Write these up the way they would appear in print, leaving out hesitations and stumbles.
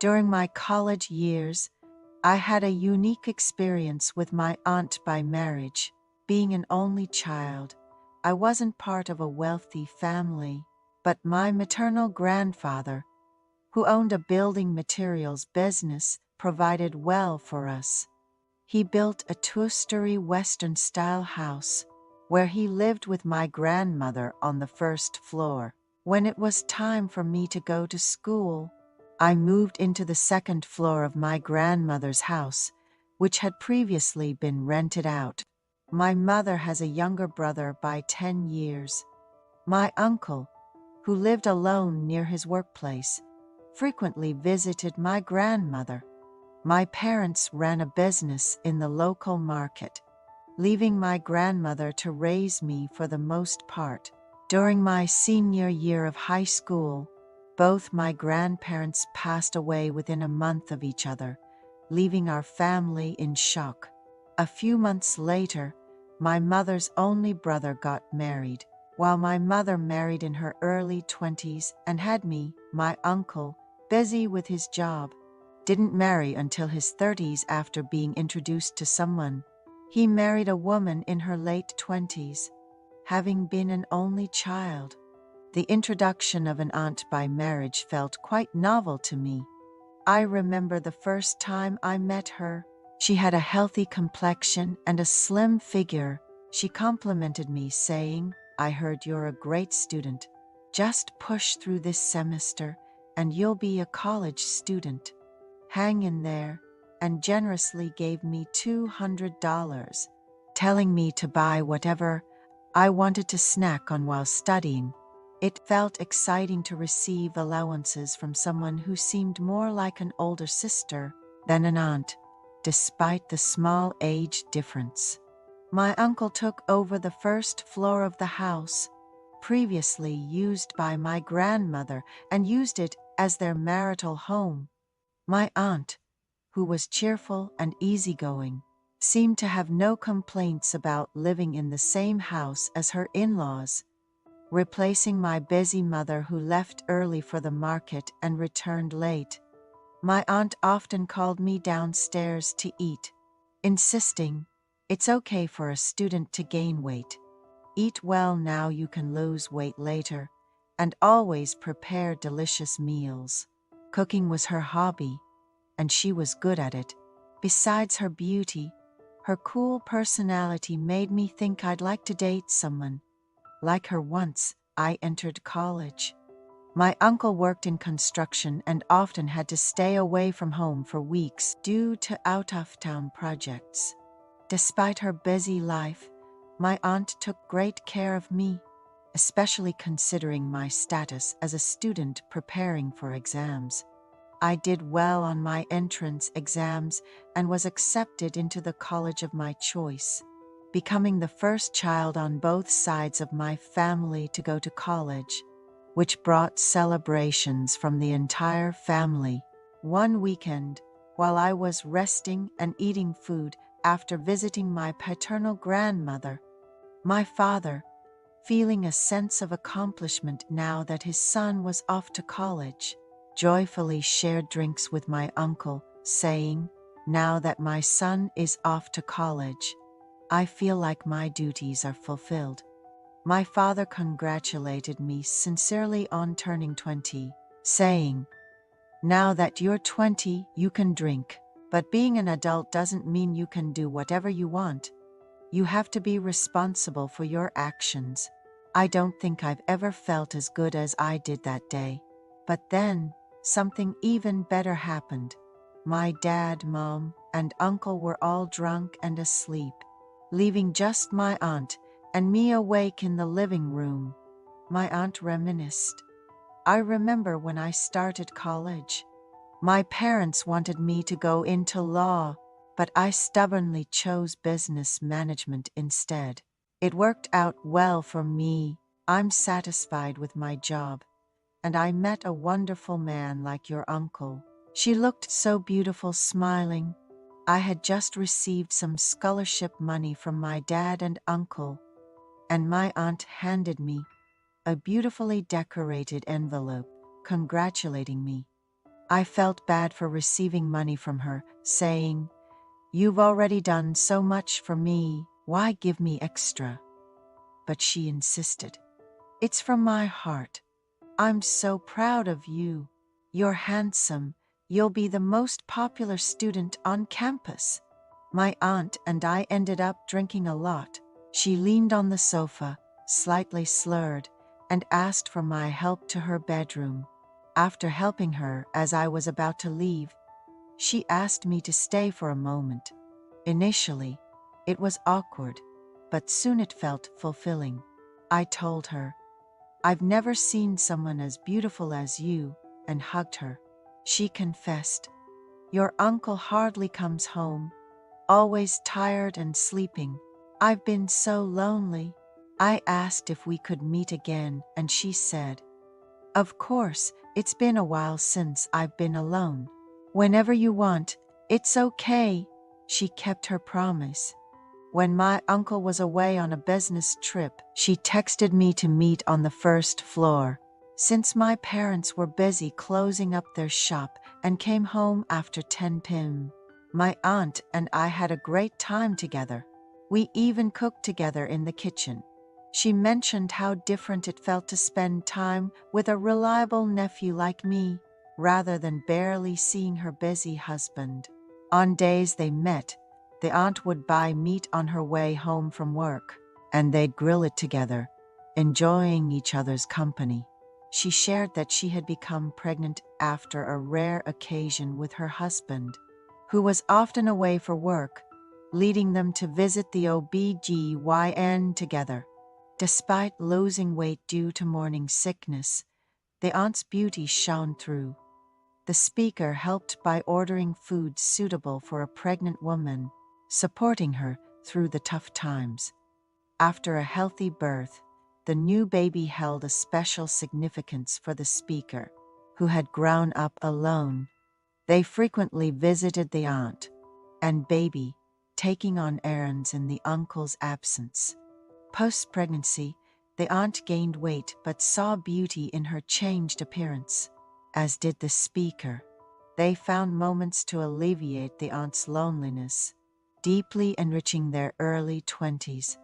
During my college years, I had a unique experience with my aunt by marriage. Being an only child, I wasn't part of a wealthy family, but my maternal grandfather, who owned a building materials business, provided well for us. He built a two-story Western-style house where he lived with my grandmother on the first floor. When it was time for me to go to school, I moved into the second floor of my grandmother's house, which had previously been rented out. My mother has a younger brother by 10 years. My uncle, who lived alone near his workplace, frequently visited my grandmother. My parents ran a business in the local market, leaving my grandmother to raise me for the most part. During my senior year of high school, both my grandparents passed away within a month of each other, leaving our family in shock. A few months later, my mother's only brother got married. While my mother married in her early 20s and had me, my uncle, busy with his job, didn't marry until his 30s after being introduced to someone. He married a woman in her late 20s, having been an only child. The introduction of an aunt by marriage felt quite novel to me. I remember the first time I met her. She had a healthy complexion and a slim figure. She complimented me, saying, "I heard you're a great student. Just push through this semester and you'll be a college student. Hang in there," and generously gave me $200, telling me to buy whatever I wanted to snack on while studying. It felt exciting to receive allowances from someone who seemed more like an older sister than an aunt, despite the small age difference. My uncle took over the first floor of the house, previously used by my grandmother, and used it as their marital home. My aunt, who was cheerful and easygoing, seemed to have no complaints about living in the same house as her in-laws, replacing my busy mother who left early for the market and returned late. My aunt often called me downstairs to eat, insisting, "It's okay for a student to gain weight. Eat well now, you can lose weight later," and always prepare delicious meals. Cooking was her hobby, and she was good at it. Besides her beauty, her cool personality made me think I'd like to date someone like her once I entered college. My uncle worked in construction and often had to stay away from home for weeks due to out-of-town projects. Despite her busy life, my aunt took great care of me, especially considering my status as a student preparing for exams. I did well on my entrance exams and was accepted into the college of my choice, becoming the first child on both sides of my family to go to college, which brought celebrations from the entire family. One weekend, while I was resting and eating food after visiting my paternal grandmother, my father, feeling a sense of accomplishment now that his son was off to college, joyfully shared drinks with my uncle, saying, "Now that my son is off to college, I feel like my duties are fulfilled." My father congratulated me sincerely on turning 20, saying, "Now that you're 20, you can drink, but being an adult doesn't mean you can do whatever you want. You have to be responsible for your actions." I don't think I've ever felt as good as I did that day. But then, something even better happened. My dad, mom, and uncle were all drunk and asleep, leaving just my aunt and me awake in the living room. My aunt reminisced. "I remember when I started college. My parents wanted me to go into law, but I stubbornly chose business management instead. It worked out well for me. I'm satisfied with my job, and I met a wonderful man like your uncle." She looked so beautiful, smiling. I had just received some scholarship money from my dad and uncle, and my aunt handed me a beautifully decorated envelope congratulating me. I felt bad for receiving money from her, saying, "You've already done so much for me, why give me extra?" But she insisted, "It's from my heart. I'm so proud of you. You're handsome. You'll be the most popular student on campus." My aunt and I ended up drinking a lot. She leaned on the sofa, slightly slurred, and asked for my help to her bedroom. After helping her as I was about to leave, she asked me to stay for a moment. Initially, it was awkward, but soon it felt fulfilling. I told her, "I've never seen someone as beautiful as you," and hugged her. She confessed, "Your uncle hardly comes home, always tired and sleeping. I've been so lonely." I asked if we could meet again, and she said, "Of course, it's been a while since I've been alone. Whenever you want, it's okay." She kept her promise. When my uncle was away on a business trip, she texted me to meet on the first floor. Since my parents were busy closing up their shop and came home after 10 p.m., my aunt and I had a great time together. We even cooked together in the kitchen. She mentioned how different it felt to spend time with a reliable nephew like me, rather than barely seeing her busy husband. On days they met, the aunt would buy meat on her way home from work, and they'd grill it together, enjoying each other's company. She shared that she had become pregnant after a rare occasion with her husband, who was often away for work, leading them to visit the OBGYN together. Despite losing weight due to morning sickness, the aunt's beauty shone through. The speaker helped by ordering food suitable for a pregnant woman, supporting her through the tough times. After a healthy birth, the new baby held a special significance for the speaker, who had grown up alone. They frequently visited the aunt and baby, taking on errands in the uncle's absence. Post-pregnancy, the aunt gained weight but saw beauty in her changed appearance, as did the speaker. They found moments to alleviate the aunt's loneliness, deeply enriching their early 20s.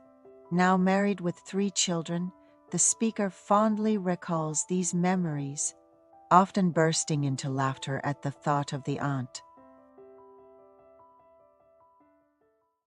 Now married with 3 children, the speaker fondly recalls these memories, often bursting into laughter at the thought of the aunt.